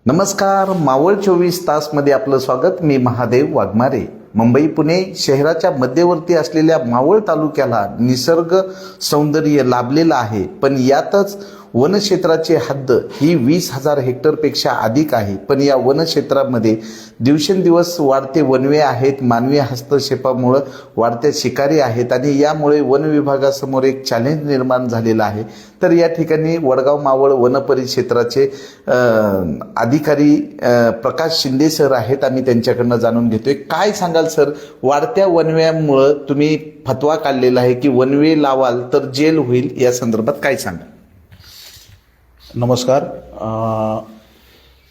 नमस्कार. मावळ 24 तासमध्ये आपलं स्वागत. मी महादेव वाघमारे. मुंबई पुणे शहराच्या मध्यवर्ती असलेल्या मावळ तालुक्याला निसर्ग सौंदर्य लाभलेलं आहे, पण यातच वनक्षेत्राची हद्द ही 20,000 हेक्टरपेक्षा अधिक आहे. पण या वनक्षेत्रामध्ये दिवसेंदिवस वाढते वनवे आहेत. मानवी हस्तक्षेपामुळं वाढत्या शिकारी आहेत आणि यामुळे वन विभागासमोर एक चॅलेंज निर्माण झालेलं आहे. तर या ठिकाणी वडगाव मावळ वन परिक्षेत्राचे अधिकारी प्रकाश शिंदे सर आहेत. आम्ही त्यांच्याकडनं जाणून घेतोय. काय सांगाल सर, वाढत्या वनव्यामुळं तुम्ही फतवा काढलेला आहे की वनवे लावाल तर जेल होईल, या संदर्भात काय सांगाल? नमस्कार.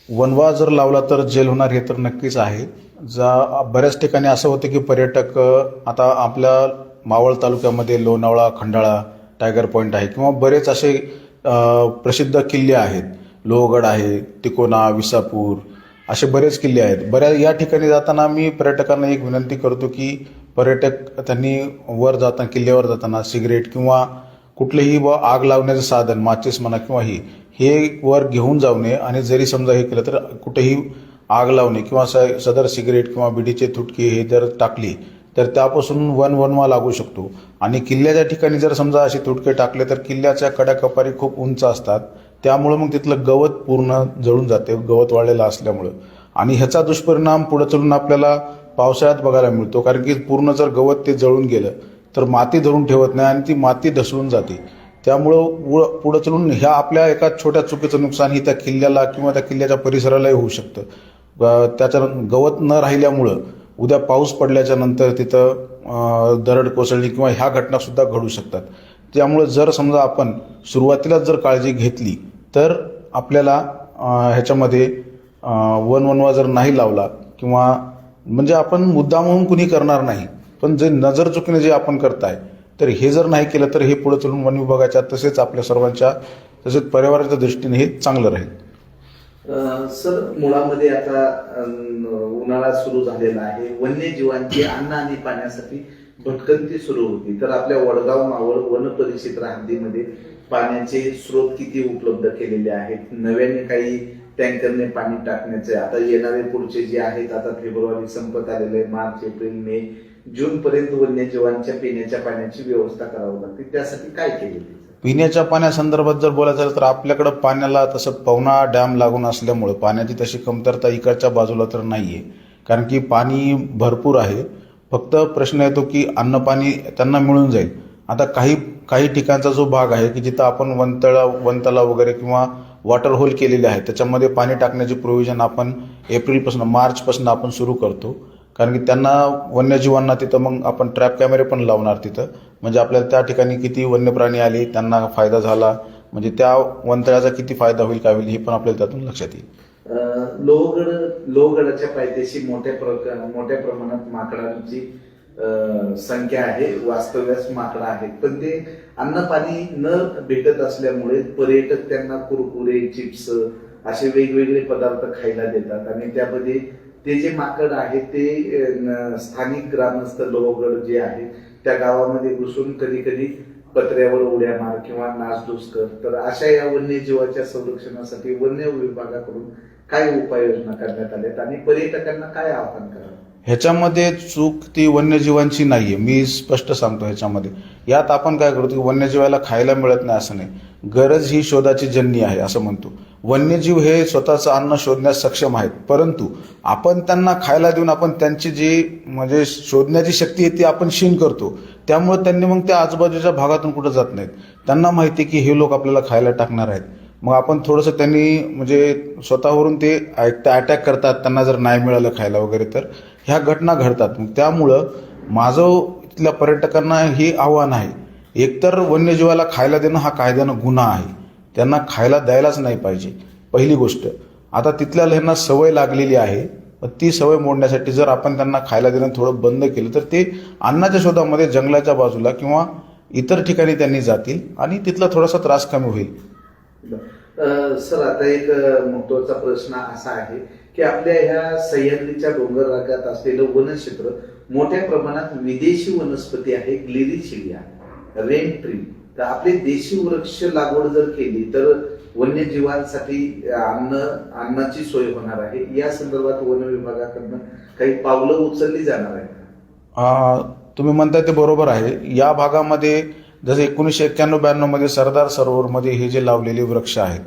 वनवा जर लावला तर जेल होणार हे तर नक्कीच आहे. बऱ्याच ठिकाणी असं होतं की पर्यटक आता आपल्या मावळ तालुक्यामध्ये लोणावळा, खंडाळा, टायगर पॉईंट आहे किंवा बरेच असे प्रसिद्ध किल्ले आहेत. लोहगड आहे, तिकोना, विसापूर, असे बरेच किल्ले आहेत. बऱ्याच या ठिकाणी जाताना मी पर्यटकांना एक विनंती करतो की पर्यटक त्यांनी वर जाताना, किल्ल्यावर जाताना सिगरेट किंवा कुठलेही आग लावण्याचं साधन, माचीस म्हणा किंवा हे वर घेऊन जाऊ नये. आणि जरी समजा हे केलं तर कुठेही आग लावणे किंवा सदर सिगरेट किंवा बिडीचे तुटके हे जर टाकली तर त्यापासून वनवा लागू शकतो. आणि किल्ल्याच्या ठिकाणी जर समजा असे तुटके टाकले तर किल्ल्याच्या कड्याकपारी खूप उंच असतात, त्यामुळं मग तिथलं गवत पूर्ण जळून जाते, गवत वाढलेलं असल्यामुळं. आणि ह्याचा दुष्परिणाम पुढे चलून आपल्याला पावसाळ्यात बघायला मिळतो, कारण की पूर्ण जर गवत ते जळून गेलं तर माती धरून ठेवत नाही आणि ती माती ढसळून जाते. त्यामुळं पुढे चलून ह्या आपल्या एका छोट्या चुकीचं नुकसान ही त्या किल्ल्याला किंवा त्या किल्ल्याच्या परिसरालाही होऊ शकतं. त्याच्या गवत न राहिल्यामुळं उद्या पाऊस पडल्याच्या नंतर तिथं दरड कोसळणी किंवा ह्या घटनासुद्धा घडू शकतात. त्यामुळे जर समजा आपण सुरुवातीलाच जर काळजी घेतली तर आपल्याला ह्याच्यामध्ये वनवा जर नाही लावला किंवा म्हणजे आपण मुद्दामहून कुणी करणार नाही, पण जे नजर चुकीने जे आपण करताय तर हे जर नाही केलं तर हे पुढे चलून वन विभागाच्या तसेच आपल्या सर्वांच्या तसेच पर्यावरणाच्या दृष्टीने हे चांगलं राहील. सर, मुळामध्ये आता उन्हाळा सुरू झालेला आहे. वन्यजीवांची अन्न आणि पाण्यासाठी भटकंती सुरू होती. तर आपल्या वडगाव मावळ वन परिक्षेत्र हद्दीमध्ये पाण्याचे स्रोत किती उपलब्ध केलेले आहेत? नव्याने काही टँकरने पाणी टाकण्याचे आता येणारे पुढचे जे आहेत, आता फेब्रुवारी संपत आलेले आहे, मार्च, एप्रिल, मे, जून पर्यंत वन्यजीवांच्या पिण्याच्या पाण्याची व्यवस्था करावी लागते. त्यासाठी काय केले? पिण्याच्या पाण्यासंदर्भात जर बोलायचं झालं तर आपल्याकडं पाण्याला तसं पवना डॅम लागून असल्यामुळं पाण्याची तशी कमतरता इकडच्या बाजूला तर नाही आहे, कारण की पाणी भरपूर आहे. फक्त प्रश्न येतो की अन्न पाणी त्यांना मिळून जाईल. आता काही ठिकाणचा जो भाग आहे की जिथं आपण वनतळा वगैरे किंवा वॉटर होल केलेले आहे त्याच्यामध्ये पाणी टाकण्याची प्रोव्हिजन आपण मार्चपासून आपण सुरू करतो, कारण की त्यांना वन्यजीवांना तिथं मग आपण ट्रॅप कॅमेरे पण लावणार तिथं, म्हणजे आपल्याला त्या ठिकाणी किती वन्य प्राणी आले, त्यांना फायदा झाला, म्हणजे त्या वनतळ्याचा किती फायदा होईल काय होईल हे पण आपल्याला त्यातून लक्षात येईल. लोहगडाच्या पायथ्याशी मोठ्या प्रमाणात माकडांची संख्या आहे. वास्तव्यास माकडं आहेत, पण ते अन्न पाणी न भेटत असल्यामुळे पर्यटक त्यांना कुरकुरे, चिप्स असे वेगवेगळे पदार्थ खायला देतात. आणि त्यामध्ये ते जे माकड आहे ते स्थानिक ग्रामस्थ लोहगड जे आहे त्या गावामध्ये घुसून कधी कधी पत्र्यावर उड्या मार किंवा नासधूस कर. तर अशा या वन्यजीवाच्या संरक्षणासाठी वन्य विभागाकडून काय उपाययोजना करण्यात आल्यात आणि पर्यटकांना काय आवाहन करावं? ह्याच्यामध्ये चूक ती वन्यजीवांची नाहीये, मी स्पष्ट सांगतो. ह्याच्यामध्ये यात आपण काय करतो की वन्यजीवाला खायला मिळत नाही असं नाही, गरज ही शोधाची जन्य आहे असं म्हणतो. वन्यजीव हे स्वतःचं अन्न शोधण्यास सक्षम आहेत, परंतु आपण त्यांना खायला देऊन आपण त्यांची जी म्हणजे शोधण्याची शक्ती आहे ती आपण क्षीण करतो. त्यामुळे त्यांनी मग त्या आजूबाजूच्या भागातून कुठं जात नाहीत. त्यांना माहिती आहे की हे लोक आपल्याला खायला टाकणार आहेत. मग आपण थोडंसं त्यांनी म्हणजे स्वतःवरून ते अटॅक करतात, त्यांना जर नाही मिळालं खायला वगैरे तर ह्या घटना घडतात. मग त्यामुळं माझं इथल्या पर्यटकांना हे आव्हान आहे, एकतर वन्यजीवाला खायला देणं हा कायद्यानं गुन्हा आहे, त्यांना खायला द्यायलाच नाही पाहिजे पहिली गोष्ट. आता तिथल्या ह्यांना सवय लागलेली आहे, पण ती सवय मोडण्यासाठी जर आपण त्यांना खायला देणं थोडं बंद केलं तर ते अन्नाच्या शोधामध्ये जंगलाच्या बाजूला किंवा इतर ठिकाणी त्यांनी जातील आणि तिथला थोडासा त्रास कमी होईल. सर, आता एक महत्वाचा प्रश्न असा आहे की आपल्या ह्या सह्याद्रीच्या डोंगर भागात असलेलं वनक्षेत्र मोठ्या प्रमाणात विदेशी वनस्पती आहे, ग्लिरिशिडिया, रेन ट्री. तर आपले देशी वृक्ष लागवड जर केली तर वन्यजीवांसाठी अन्नाची सोय होणार आहे. या संदर्भात वन विभागाकडनं काही पावलं उचलली जाणार आहेत? तुम्ही म्हणताय ते बरोबर आहे. या भागामध्ये जसं 1991-92 मध्ये सरदार सरोवरमध्ये हे जे लावलेले वृक्ष आहेत,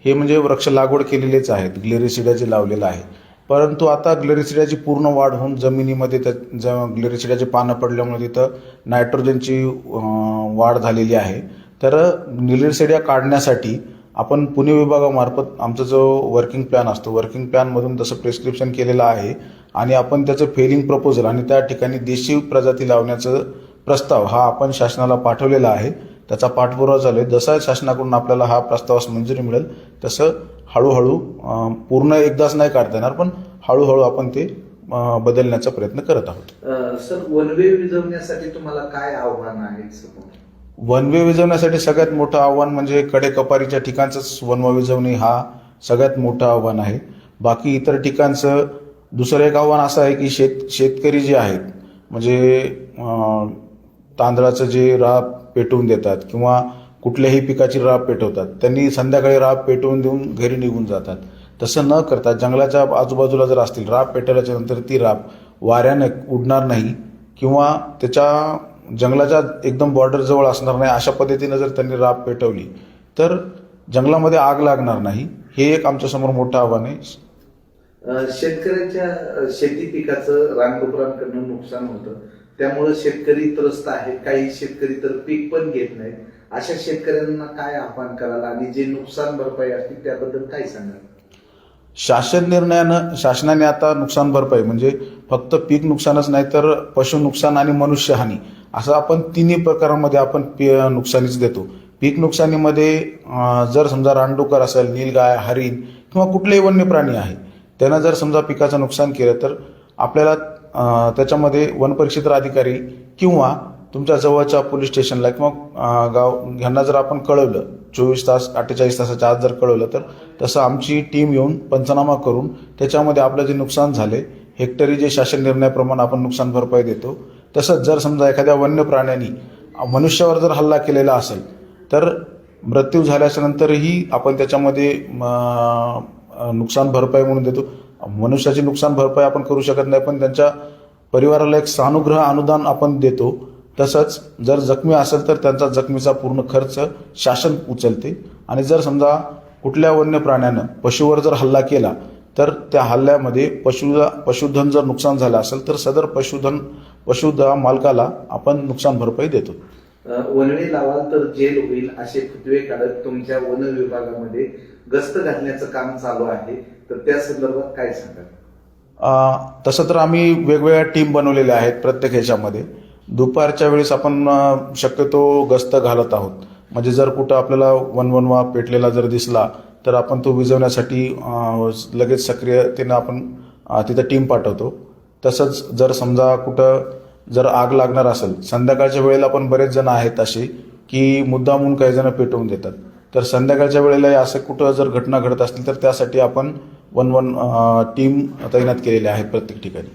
हे म्हणजे वृक्ष लागवड केलेलेच आहेत, ग्लेरिसिडा जे लावलेलं आहे. परंतु आता ग्लेरिसिडाची पूर्ण वाढ होऊन जमिनीमध्ये ग्लेरिसिडाचे पानं पडल्यामुळे तिथं नायट्रोजनची वाढ झालेली आहे. तर ग्लेरिसिडा काढण्यासाठी आपण पुणे विभागामार्फत आमचा जो वर्किंग प्लॅन असतो, वर्किंग प्लॅनमधून तसं प्रिस्क्रिप्शन केलेलं आहे आणि आपण त्याचं फेलिंग प्रपोजल आणि त्या ठिकाणी देशी प्रजाती लावण्याचं प्रस्ताव हा आपण शासनाला पाठवलेला आहे. त्याचा पाठपुरावा चालू आहे. जसा शासनाकडून आपल्याला हा प्रस्तावास मंजुरी मिळेल तसं हळूहळू पूर्ण एकदाच नाही काढता येणार, पण हळूहळू आपण ते बदलण्याचा प्रयत्न करत आहोत. सर, वनवे विजवण्यासाठी तुम्हाला काय आव्हान आहे समोर? वनवे विजवण्यासाठी सगळ्यात मोठं आव्हान म्हणजे कडेकपारीच्या ठिकाणचंच वनवा विजवणे हा सगळ्यात मोठं आव्हान आहे. बाकी इतर ठिकाणचं दुसरं एक आव्हान असं आहे की शेतकरी जे आहेत म्हणजे तांदळाचं जे राब पेटवून देतात किंवा कुठल्याही पिकाची राब पेटवतात, त्यांनी संध्याकाळी राब पेटवून देऊन घरी निघून जातात. तसं न करता जंगलाच्या आजूबाजूला जर असतील, राब पेटवल्याच्या नंतर ती राब वाऱ्याने उडणार नाही किंवा त्याच्या जंगलाच्या एकदम बॉर्डर जवळ असणार नाही, अशा पद्धतीने जर त्यांनी राब पेटवली तर जंगलामध्ये आग लागणार नाही. हे एक आमच्यासमोर मोठं आव्हान आहे. शेतकऱ्यांच्या शेती पिकाचं रानडुकरांकडून नुकसान होतं, त्यामुळे शेतकरी त्रस्त आहेत. काही शेतकरी तर पीक पण घेत नाहीत. अशा शेतकऱ्यांना काय आव्हान कराल आणि जे नुकसान भरपाई असतील त्याबद्दल काय सांगाल? शासनाने आता नुकसान भरपाई म्हणजे फक्त पीक नुकसानच नाही तर पशु नुकसान आणि मनुष्यहानी असं आपण तिन्ही प्रकारामध्ये आपण नुकसानीच देतो. पीक नुकसानीमध्ये जर समजा रानडुकर असेल, नीलगाय, हरिण किंवा कुठलेही वन्य प्राणी आहे, त्यानं जर समजा पिकाचं नुकसान केलं तर आपल्याला त्याच्यामध्ये वनपरिक्षेत्र अधिकारी किंवा तुमच्या जवळच्या पोलीस स्टेशनला किंवा गाव ह्यांना जर आपण कळवलं 24 तास 48 तासाच्या आत जर कळवलं तर तसं आमची टीम येऊन पंचनामा करून त्याच्यामध्ये आपलं जे नुकसान झाले हेक्टरी जे शासन निर्णयाप्रमाणे आपण नुकसान भरपाई देतो. तसंच जर समजा एखाद्या वन्य प्राण्याने मनुष्यावर जर हल्ला केलेला असेल तर मृत्यू झाल्याच्या नंतरही आपण त्याच्यामध्ये नुकसान भरपाई म्हणून देतो. मनुष्याची नुकसान भरपाई आपण करू शकत नाही, पण त्यांच्या परिवाराला एक सानुग्रह अनुदान आपण देतो. तसंच जर जखमी असेल तर त्यांचा जखमीचा पूर्ण खर्च शासन उचलते. आणि जर समजा कुठल्या वन्य प्राण्यानं पशुवर जर हल्ला केला तर त्या हल्ल्यामध्ये पशुधन जर नुकसान झालं असेल तर सदर पशुधन मालकाला आपण नुकसान भरपाई देतो. वनवे लावाल तर जेल होईल असे फुटवे काढत तुमच्या वन विभागामध्ये गस्त घालण्याचं काम चालू आहे, तर त्या संदर्भात काय सांगाल? तसं तर आम्ही वेगवेगळ्या टीम बनवलेल्या आहेत. प्रत्येक ह्याच्यामध्ये दुपारच्या वेळेस आपण शक्यतो गस्त घालत आहोत. म्हणजे जर कुठं आपल्याला वनवा पेटलेला जर दिसला तर आपण तो विझवण्यासाठी लगेच सक्रियतेनं आपण तिथं टीम पाठवतो. तसंच जर समजा कुठं जर आग लागणार असेल, संध्याकाळच्या वेळेला पण बरेच जण आहेत असे की मुद्दामून काही जण पेटवून देतात, तर संध्याकाळच्या वेळेला असं कुठं जर घटना घडत असतील तर त्यासाठी आपण वन टीम तैनात केलेल्या आहेत प्रत्येक ठिकाणी.